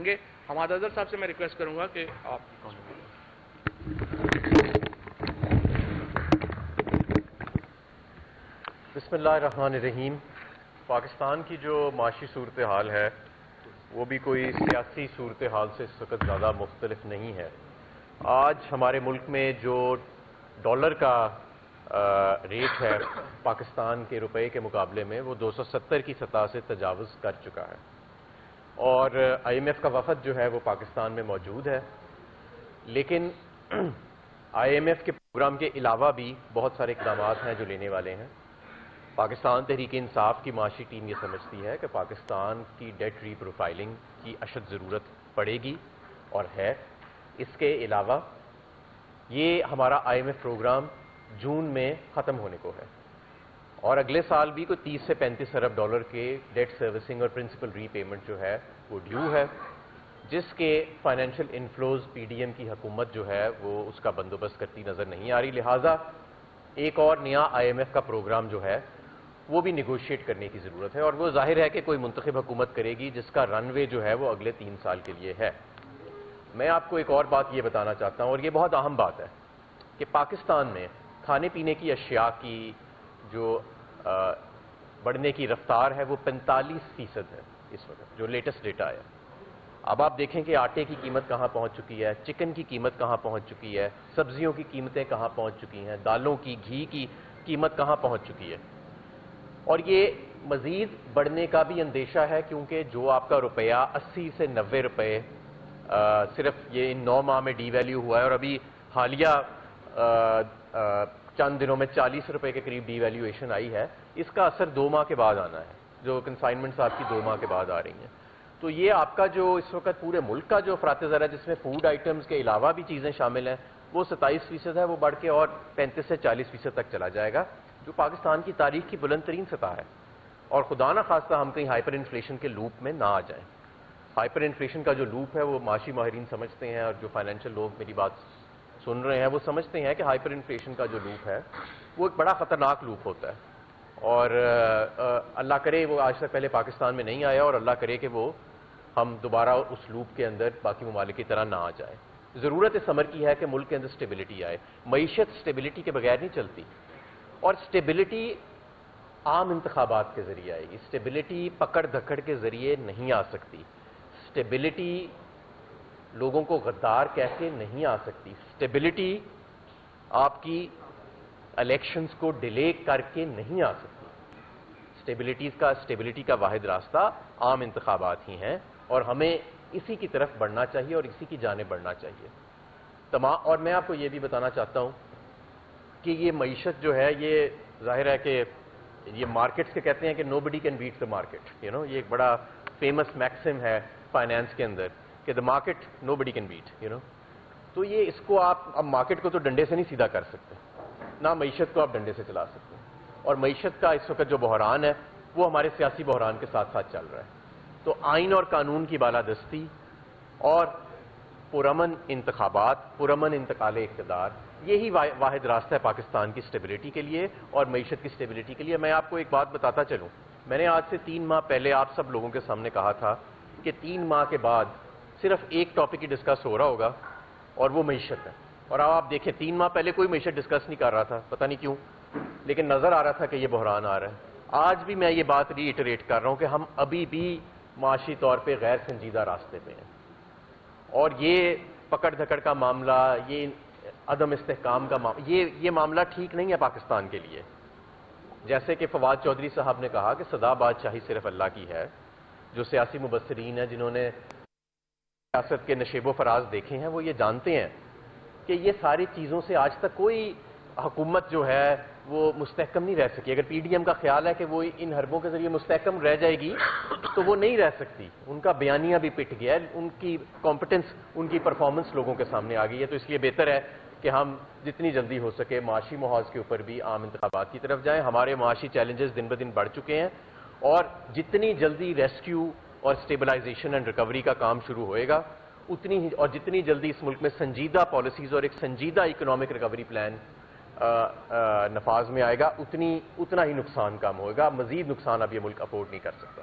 گے. حماد اظہر صاحب سے میں ریکویسٹ کروں گا کہ آپ بسم اللہ الرحمن الرحیم. پاکستان کی جو معاشی صورتحال ہے وہ بھی کوئی سیاسی صورتحال سے اس وقت زیادہ مختلف نہیں ہے. آج ہمارے ملک میں جو ڈالر کا ریٹ ہے پاکستان کے روپے کے مقابلے میں وہ 270 کی سطح سے تجاوز کر چکا ہے، اور آئی ایم ایف کا وفد جو ہے وہ پاکستان میں موجود ہے. لیکن آئی ایم ایف کے پروگرام کے علاوہ بھی بہت سارے اقدامات ہیں جو لینے والے ہیں. پاکستان تحریک انصاف کی معاشی ٹیم یہ سمجھتی ہے کہ پاکستان کی ڈیٹ ری پروفائلنگ کی اشد ضرورت پڑے گی اور ہے. اس کے علاوہ یہ ہمارا آئی ایم ایف پروگرام جون میں ختم ہونے کو ہے، اور اگلے سال بھی کوئی 30 سے 35 ارب ڈالر کے ڈیٹ سروسنگ اور پرنسپل ری پیمنٹ جو ہے وہ ڈیو ہے، جس کے financial inflows P D M کی حکومت جو ہے وہ اس کا بندوبست کرتی نظر نہیں آ رہی. لہٰذا ایک اور نیا آئی ایم ایف کا پروگرام جو ہے وہ بھی نیگوشیٹ کرنے کی ضرورت ہے، اور وہ ظاہر ہے کہ کوئی منتخب حکومت کرے گی جس کا رن وے جو ہے وہ اگلے 3 سال کے لیے ہے. میں آپ کو ایک اور بات یہ بتانا چاہتا ہوں، اور یہ بہت اہم بات ہے، کہ پاکستان میں کھانے پینے کی اشیاء کی جو بڑھنے کی رفتار ہے وہ 45% ہے اس وقت، جو لیٹسٹ ڈیٹا ہے. اب آپ دیکھیں کہ آٹے کی قیمت کہاں پہنچ چکی ہے، چکن کی قیمت کہاں پہنچ چکی ہے، سبزیوں کی قیمتیں کہاں پہنچ چکی ہیں، دالوں کی، گھی کی قیمت کہاں پہنچ چکی ہے. اور یہ مزید بڑھنے کا بھی اندیشہ ہے، کیونکہ جو آپ کا روپیہ 80 سے 90 روپے صرف یہ ان 9 ماہ میں ڈی ویلیو ہوا ہے، اور ابھی حالیہ چند دنوں میں 40 روپے کے قریب ڈی ویلیویشن آئی ہے. اس کا اثر 2 ماہ کے بعد آنا ہے، جو کنسائنمنٹس آپ کی 2 ماہ کے بعد آ رہی ہیں. تو یہ آپ کا جو اس وقت پورے ملک کا جو افراط زر ہے، جس میں فوڈ آئٹمز کے علاوہ بھی چیزیں شامل ہیں، وہ 27% ہے. وہ بڑھ کے اور 35 سے 40% تک چلا جائے گا، جو پاکستان کی تاریخ کی بلند ترین سطح ہے. اور خدا نہ خواستہ ہم کہیں ہائپر انفلیشن کے لوپ میں نہ آ جائیں. ہائپر انفلیشن کا جو لوپ ہے وہ معاشی ماہرین سمجھتے ہیں، اور جو فائنینشیل لوگ میری بات سن رہے ہیں وہ سمجھتے ہیں کہ ہائپر انفلیشن کا جو لوپ ہے وہ ایک بڑا خطرناک لوپ ہوتا ہے. اور اللہ کرے وہ آج تک پہلے پاکستان میں نہیں آیا، اور اللہ کرے کہ وہ ہم دوبارہ اس لوپ کے اندر باقی ممالک کی طرح نہ آ جائیں. ضرورت اس امر کی ہے کہ ملک کے اندر سٹیبلٹی آئے. معیشت سٹیبلٹی کے بغیر نہیں چلتی، اور سٹیبلٹی عام انتخابات کے ذریعے آئے گی. سٹیبلٹی پکڑ دھکڑ کے ذریعے نہیں آ سکتی. سٹیبلٹی لوگوں کو غدار کہہ کے نہیں آ سکتی. سٹیبلٹی آپ کی الیکشنز کو ڈیلے کر کے نہیں آ سکتی. سٹیبلٹی کا واحد راستہ عام انتخابات ہی ہیں، اور ہمیں اسی کی طرف بڑھنا چاہیے اور اسی کی جانب بڑھنا چاہیے. اور میں آپ کو یہ بھی بتانا چاہتا ہوں کہ یہ معیشت جو ہے یہ ظاہر ہے کہ یہ مارکیٹس کے کہتے ہیں کہ نو بڈی کین بیٹ دا مارکیٹ. یہ ایک بڑا فیمس میکسم ہے فائنینس کے اندر کہ the market nobody can beat. تو یہ اس کو آپ اب مارکیٹ کو تو ڈنڈے سے نہیں سیدھا کر سکتے، نہ معیشت کو آپ ڈنڈے سے چلا سکتے. اور معیشت کا اس وقت جو بحران ہے وہ ہمارے سیاسی بحران کے ساتھ ساتھ چل رہا ہے. تو آئین اور قانون کی بالادستی اور پرامن انتخابات، پرامن انتقال اقتدار، یہی واحد راستہ ہے پاکستان کی سٹیبلٹی کے لیے اور معیشت کی سٹیبلٹی کے لیے. میں آپ کو ایک بات بتاتا چلوں، میں نے آج سے 3 ماہ پہلے آپ سب لوگوں کے سامنے کہا تھا کہ 3 ماہ کے بعد صرف ایک ٹاپک ہی ڈسکس ہو رہا ہوگا، اور وہ معیشت ہے. اور اب آپ دیکھیں 3 ماہ پہلے کوئی معیشت ڈسکس نہیں کر رہا تھا، پتہ نہیں کیوں، لیکن نظر آ رہا تھا کہ یہ بحران آ رہا ہے. آج بھی میں یہ بات ری ایٹریٹ کر رہا ہوں کہ ہم ابھی بھی معاشی طور پہ غیر سنجیدہ راستے پہ ہیں، اور یہ پکڑ دھکڑ کا معاملہ، یہ عدم استحکام کا معاملہ، یہ معاملہ ٹھیک نہیں ہے پاکستان کے لیے. جیسے کہ فواد چودھری صاحب نے کہا کہ سدا بادشاہی صرف اللہ کی ہے. جو سیاسی مبصرین ہیں جنہوں نے سیاست کے نشیب و فراز دیکھے ہیں وہ یہ جانتے ہیں کہ یہ ساری چیزوں سے آج تک کوئی حکومت جو ہے وہ مستحکم نہیں رہ سکی. اگر پی ڈی ایم کا خیال ہے کہ وہ ان حربوں کے ذریعے مستحکم رہ جائے گی تو وہ نہیں رہ سکتی. ان کا بیانیہ بھی پٹ گیا ہے، ان کی کمپٹنس، ان کی پرفارمنس لوگوں کے سامنے آ گئی ہے. تو اس لیے بہتر ہے کہ ہم جتنی جلدی ہو سکے معاشی محاذ کے اوپر بھی عام انتخابات کی طرف جائیں. ہمارے معاشی چیلنجز دن بدن بڑھ چکے ہیں، اور جتنی جلدی ریسکیو اور سٹیبلائزیشن اینڈ ریکوری کا کام شروع ہوئے گا اتنی ہی، اور جتنی جلدی اس ملک میں سنجیدہ پالیسیز اور ایک سنجیدہ اکنامک ریکوری پلان نفاذ میں آئے گا اتنا ہی نقصان کم ہوگا. مزید نقصان اب یہ ملک افورڈ نہیں کر سکتا.